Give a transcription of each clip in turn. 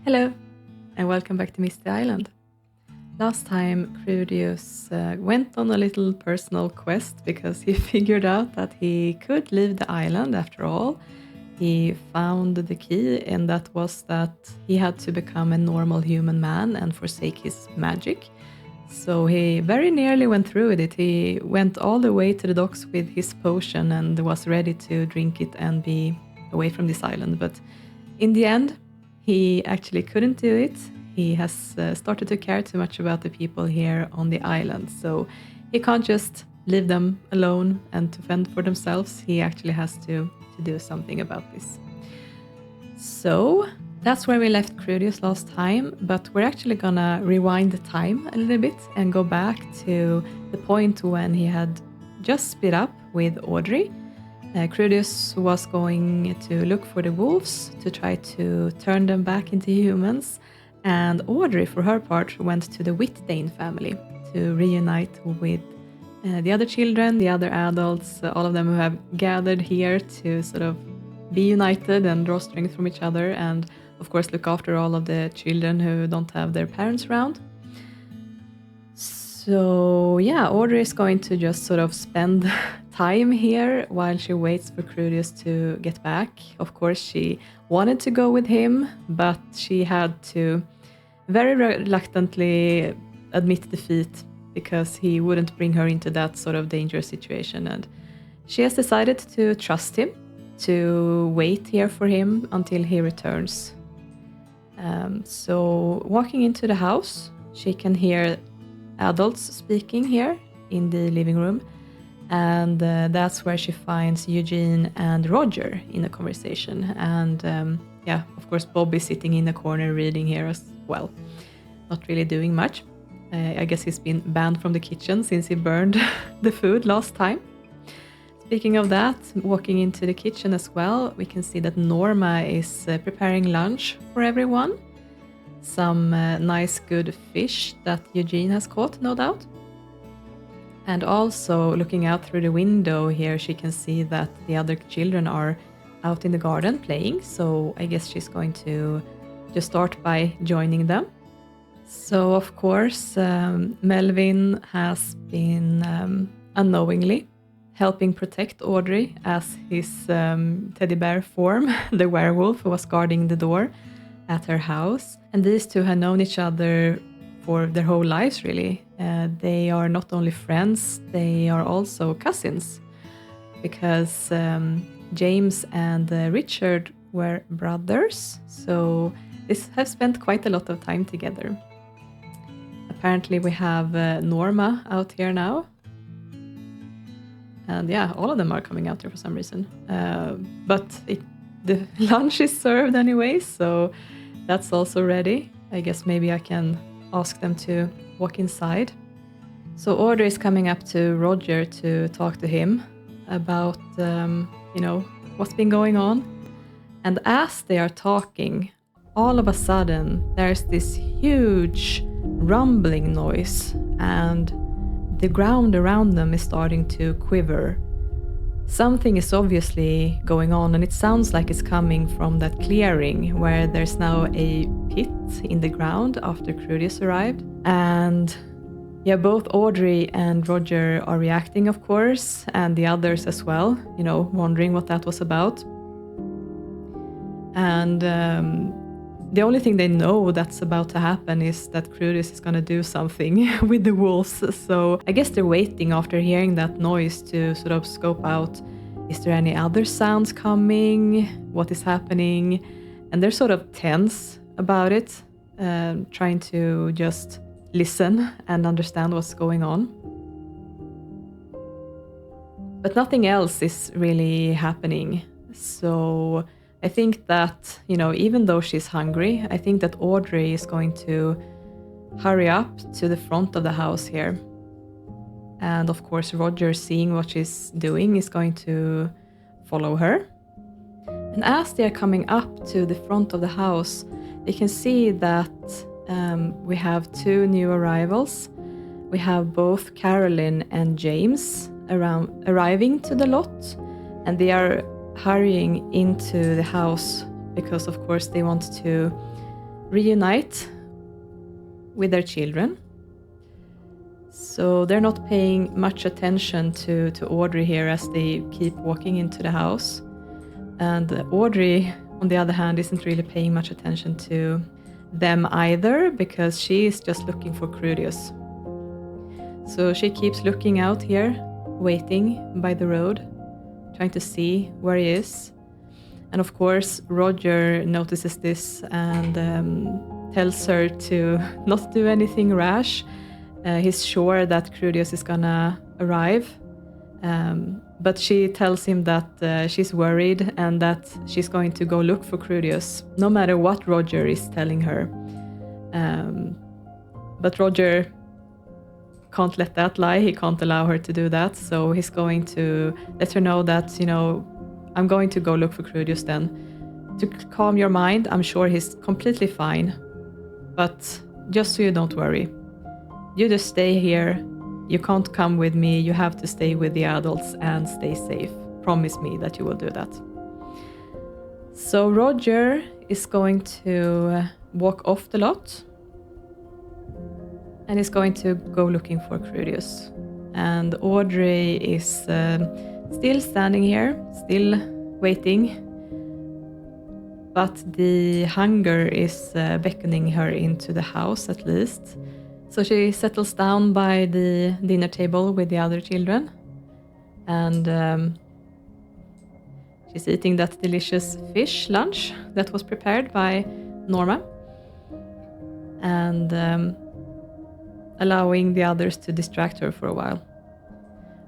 Hello, and welcome back to Misty Island. Last time, Krudius went on a little personal quest because he figured out that he could leave the island after all. He found the key, and that was that he had to become a normal human man and forsake his magic. So he very nearly went through with it. He went all the way to the docks with his potion and was ready to drink it and be away from this island. But in the end, he actually couldn't do it. He has started to care too much about the people here on the island. So he can't just leave them alone and to fend for themselves. He actually has to do something about this. So that's where we left Krudius last time, but we're actually gonna rewind the time a little bit and go back to the point when he had just split up with Audrey. Krudius was going to look for the wolves to try to turn them back into humans, and Audrey, for her part, went to the Whitdane family to reunite with the other children, the other adults, all of them who have gathered here to sort of be united and draw strength from each other, and of course look after all of the children who don't have their parents around. So yeah, Audrey is going to just sort of spend time here while she waits for Krudius to get back. Of course, she wanted to go with him, but she had to very reluctantly admit defeat because he wouldn't bring her into that sort of dangerous situation. And she has decided to trust him, to wait here for him until he returns. So walking into the house, she can hear adults speaking here in the living room, and that's where she finds Eugene and Roger in a conversation. And of course, Bob is sitting in the corner reading here as well, not really doing much. I guess he's been banned from the kitchen since he burned the food last time. Speaking of that, walking into the kitchen as well, we can see that Norma is preparing lunch for everyone. Some nice good fish that Eugene has caught, no doubt. And also, looking out through the window here, she can see that the other children are out in the garden playing, so I guess she's going to just start by joining them. So, of course, Melvin has been unknowingly helping protect Audrey as his teddy bear form, the werewolf who was guarding the door at her house. And these two have known each other for their whole lives, really. They are not only friends, they are also cousins, because James and Richard were brothers, so they have spent quite a lot of time together. Apparently we have Norma out here now. And yeah, all of them are coming out here for some reason. But the lunch is served anyway, so that's also ready. I guess maybe I can ask them to walk inside. So Audrey is coming up to Roger to talk to him about, what's been going on. And as they are talking, all of a sudden, there's this huge rumbling noise, and the ground around them is starting to quiver. Something is obviously going on, and it sounds like it's coming from that clearing where there's now a pit in the ground after Krudius arrived. And yeah, both Audrey and Roger are reacting, of course, and the others as well, wondering what that was about. And the only thing they know that's about to happen is that Crudus is going to do something with the wolves. So I guess they're waiting after hearing that noise to sort of scope out, is there any other sounds coming? What is happening? And they're sort of tense about it, trying to just listen and understand what's going on. But nothing else is really happening. So I think that, even though she's hungry, I think that Audrey is going to hurry up to the front of the house here. And of course, Roger, seeing what she's doing, is going to follow her. And as they are coming up to the front of the house, you can see that we have two new arrivals. We have both Carolyn and James arriving to the lot, and they are hurrying into the house because, of course, they want to reunite with their children. So they're not paying much attention to Audrey here as they keep walking into the house. And Audrey, on the other hand, isn't really paying much attention to them either, because she is just looking for Krudius. So she keeps looking out here, waiting by the road, trying to see where he is. And of course, Roger notices this and tells her to not do anything rash. He's sure that Krudius is gonna arrive. But she tells him that she's worried and that she's going to go look for Krudius, no matter what Roger is telling her. But Roger can't let that lie. He can't allow her to do that. So he's going to let her know that, I'm going to go look for Krudius then. To calm your mind, I'm sure he's completely fine. But just so you don't worry, you just stay here. You can't come with me. You have to stay with the adults and stay safe. Promise me that you will do that. So Roger is going to walk off the lot and is going to go looking for Krudius. And Audrey is still standing here, still waiting. But the hunger is beckoning her into the house at least. So she settles down by the dinner table with the other children. And she's eating that delicious fish lunch that was prepared by Norma. And allowing the others to distract her for a while.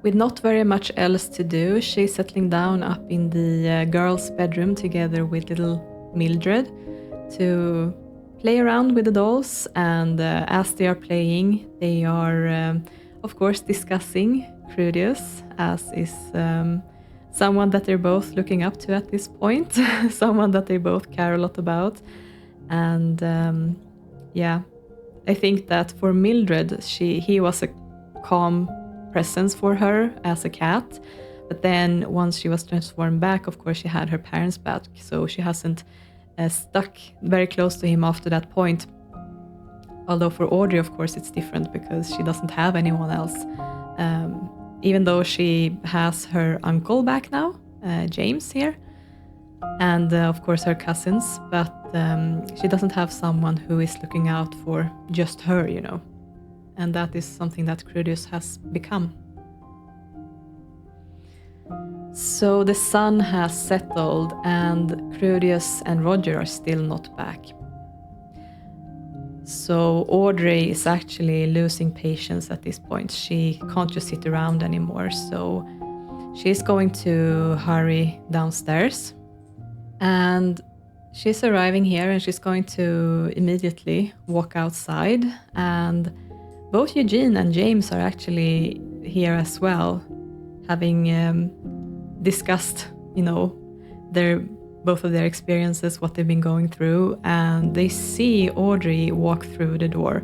With not very much else to do, she's settling down up in the girls' bedroom together with little Mildred to play around with the dolls. And as they are playing, they are, of course, discussing Krudius, as is someone that they're both looking up to at this point, someone that they both care a lot about. And I think that for Mildred, he was a calm presence for her as a cat. But then once she was transformed back, of course, she had her parents back. So she hasn't stuck very close to him after that point. Although for Audrey, of course, it's different because she doesn't have anyone else. Even though she has her uncle back now, James here. And of course her cousins, but she doesn't have someone who is looking out for just her, And that is something that Crudus has become. So the sun has settled and Krudius and Roger are still not back. So Audrey is actually losing patience at this point. She can't just sit around anymore, so she's going to hurry downstairs. And she's arriving here and she's going to immediately walk outside. And both Eugene and James are actually here as well, having discussed, both of their experiences, what they've been going through. And they see Audrey walk through the door.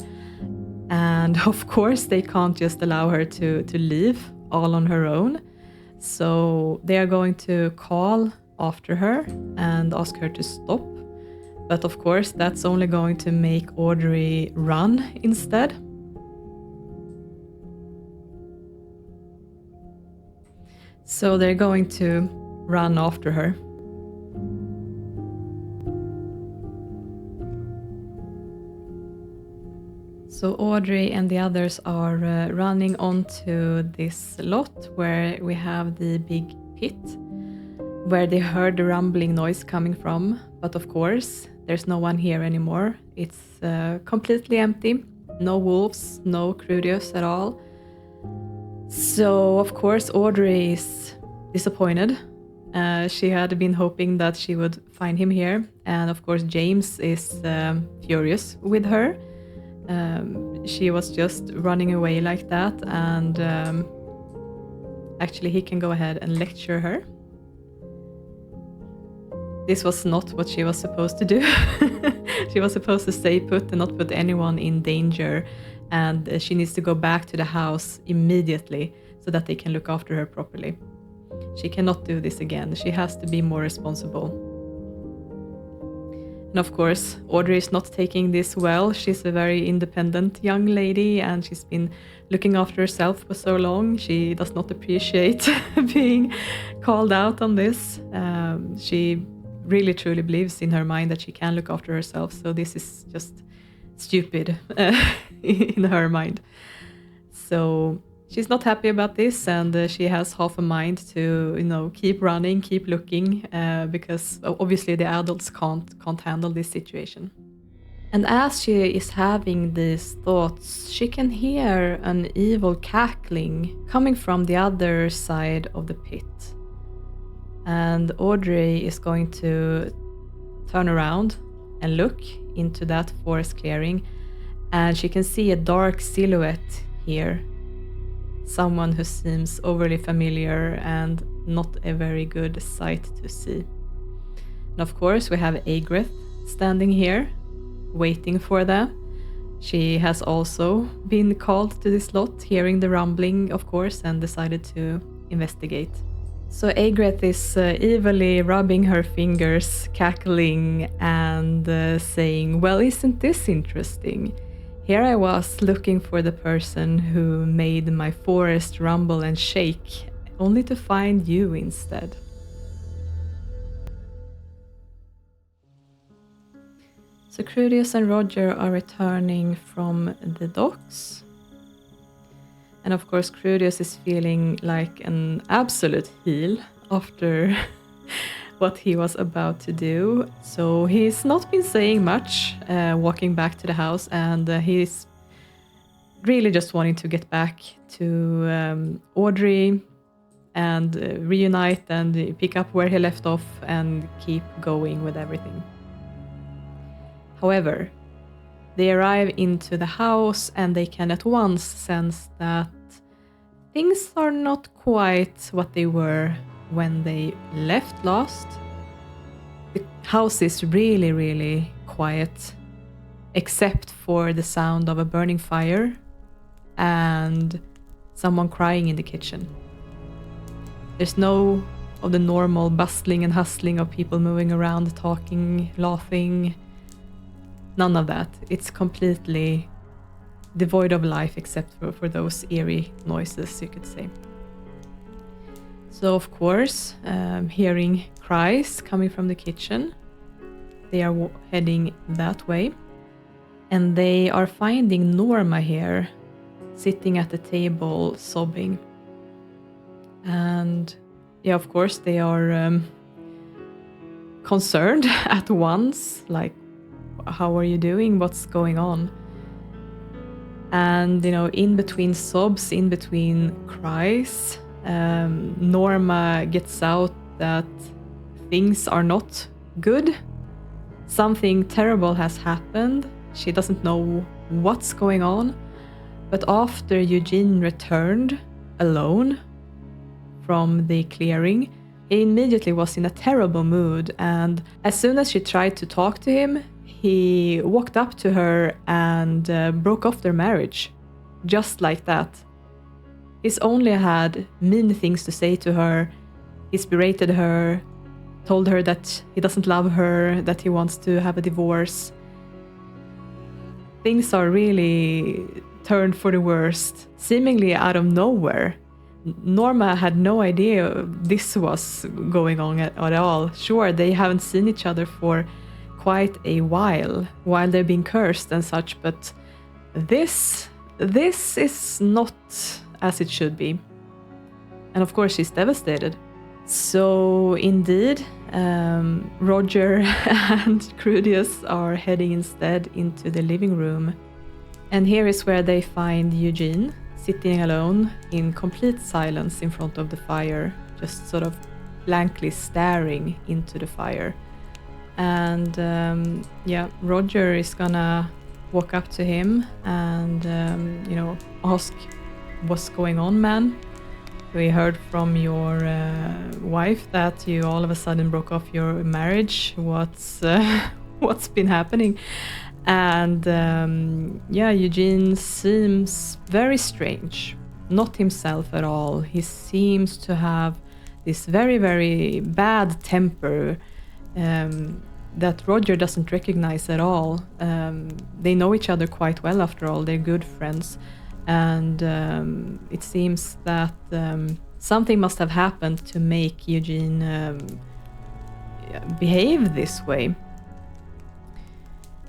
And of course, they can't just allow her to leave all on her own. So they are going to call after her and ask her to stop. But of course, that's only going to make Audrey run instead. So they're going to run after her. So Audrey and the others are running onto this lot where we have the big pit, where they heard the rumbling noise coming from. But of course, there's no one here anymore. It's completely empty. No wolves, no Krudius at all. So, of course, Audrey is disappointed. She had been hoping that she would find him here. And of course, James is furious with her. She was just running away like that. And actually, he can go ahead and lecture her. This was not what she was supposed to do. She was supposed to stay put and not put anyone in danger. And she needs to go back to the house immediately so that they can look after her properly. She cannot do this again. She has to be more responsible. And of course, Audrey is not taking this well. She's a very independent young lady and she's been looking after herself for so long. She does not appreciate being called out on this. She really truly believes in her mind that she can look after herself. So this is just stupid in her mind. So she's not happy about this, and she has half a mind to, keep running, keep looking, because obviously the adults can't handle this situation. And as she is having these thoughts, she can hear an evil cackling coming from the other side of the pit. And Audrey is going to turn around and look into that forest clearing, and she can see a dark silhouette here. Someone who seems overly familiar and not a very good sight to see. And of course we have Agatha standing here, waiting for them. She has also been called to this lot, hearing the rumbling, of course, and decided to investigate. So Agatha is evilly rubbing her fingers, cackling, and saying, "Well, isn't this interesting? Here I was looking for the person who made my forest rumble and shake, only to find you instead." So Krudius and Roger are returning from the docks. And of course Crudus is feeling like an absolute heel after what he was about to do. So he's not been saying much, walking back to the house, and he's really just wanting to get back to Audrey and reunite and pick up where he left off and keep going with everything. However, they arrive into the house and they can at once sense that things are not quite what they were when they left last. The house is really, really quiet, except for the sound of a burning fire and someone crying in the kitchen. There's no of the normal bustling and hustling of people moving around, talking, laughing. None of that. It's completely devoid of life except for those eerie noises, you could say. So of course, hearing cries coming from the kitchen, they are heading that way. And they are finding Norma here, sitting at the table, sobbing. And yeah, of course, they are concerned at once, like, how are you doing? What's going on? And, in between sobs, in between cries, Norma gets out that things are not good. Something terrible has happened. She doesn't know what's going on. But after Eugene returned alone from the clearing, he immediately was in a terrible mood. And as soon as she tried to talk to him, he walked up to her and broke off their marriage. Just like that. He's only had mean things to say to her. He's berated her, told her that he doesn't love her, that he wants to have a divorce. Things are really turned for the worst, seemingly out of nowhere. Norma had no idea this was going on at all. Sure, they haven't seen each other for quite a while they're being cursed and such, but this is not as it should be. And of course she's devastated. So indeed, Roger and Krudius are heading instead into the living room. And here is where they find Eugene sitting alone in complete silence in front of the fire, just sort of blankly staring into the fire. And Roger is gonna walk up to him and ask, "What's going on, man? We heard from your wife that you all of a sudden broke off your marriage. What's been happening?" And Eugene seems very strange, not himself at all. He seems to have this very, very bad temper. that Roger doesn't recognize at all. They know each other quite well after all, they're good friends. And it seems that something must have happened to make Eugene behave this way.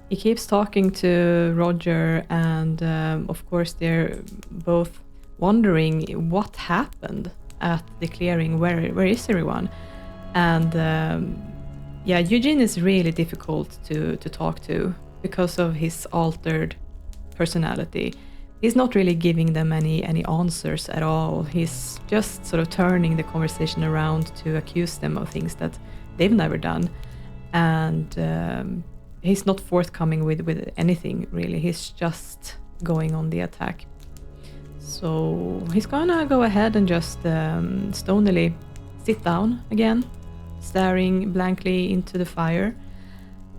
He keeps talking to Roger, and of course they're both wondering what happened at the clearing. Where is everyone? And yeah, Eugene is really difficult to talk to because of his altered personality. He's not really giving them any answers at all. He's just sort of turning the conversation around to accuse them of things that they've never done. And he's not forthcoming with anything, really. He's just going on the attack. So he's gonna go ahead and just stonily sit down again, staring blankly into the fire.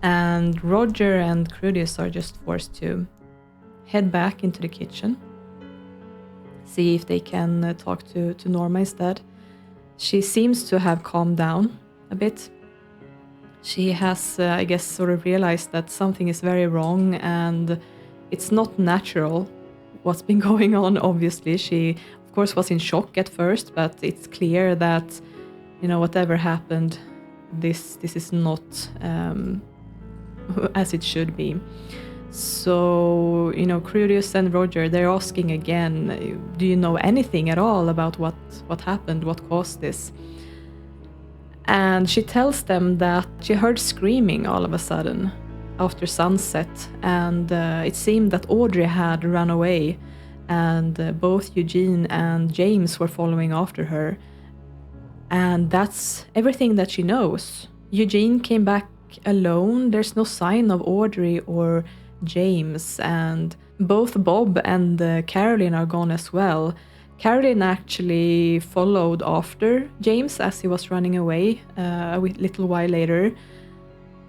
And Roger and Crudus are just forced to head back into the kitchen, see if they can talk to Norma instead. She seems to have calmed down a bit. She has, I guess, sort of realized that something is very wrong and it's not natural what's been going on, obviously. She, of course, was in shock at first, but it's clear that, you know, whatever happened, this is not as it should be. So, you know, Krudius and Roger, they're asking again, do you know anything at all about what happened, what caused this? And she tells them that she heard screaming all of a sudden after sunset, and it seemed that Audrey had run away, and both Eugene and James were following after her. And that's everything that she knows. Eugene came back alone. There's no sign of Audrey or James, and both Bob and Caroline are gone as well. Caroline actually followed after James as he was running away a little while later.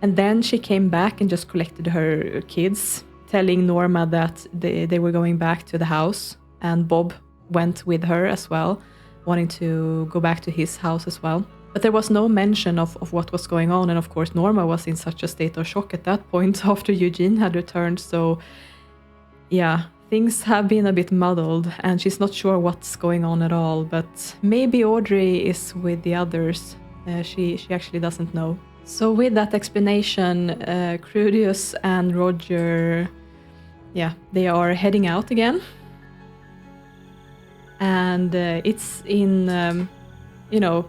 And then she came back and just collected her kids, telling Norma that they were going back to the house. And Bob went with her as well, wanting to go back to his house as well. But there was no mention of what was going on. And of course, Norma was in such a state of shock at that point after Eugene had returned. So yeah, things have been a bit muddled and she's not sure what's going on at all. But maybe Audrey is with the others. She actually doesn't know. So with that explanation, Krudius and Roger, yeah, they are heading out again. And it's in, you know,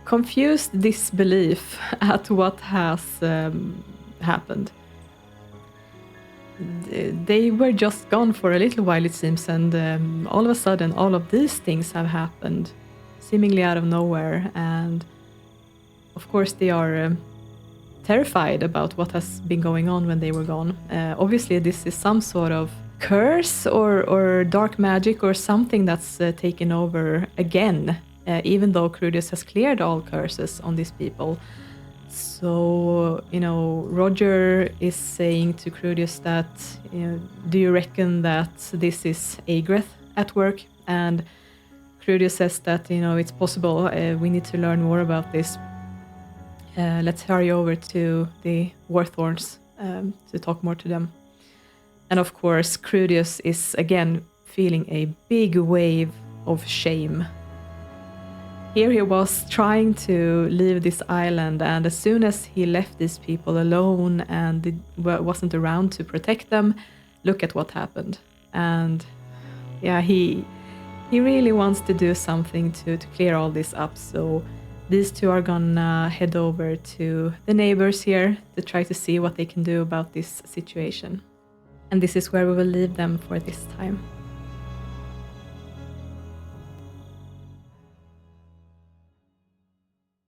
confused disbelief at what has happened. They were just gone for a little while, it seems, and all of a sudden all of these things have happened, seemingly out of nowhere. And of course they are terrified about what has been going on when they were gone. Obviously this is some sort of curse or dark magic or something that's taken over again. Even though Crudus has cleared all curses on these people. So, you know, Roger is saying to Crudus that, you know, do you reckon that this is Agrath at work? And Crudus says that, you know, it's possible. We need to learn more about this. Let's hurry over to the Warthorns to talk more to them. And of course, Crudus is again feeling a big wave of shame. Here he was trying to leave this island, and as soon as he left these people alone and wasn't around to protect them, look at what happened. And yeah, he really wants to do something to clear all this up. So these two are gonna head over to the neighbors here to try to see what they can do about this situation. And this is where we will leave them for this time.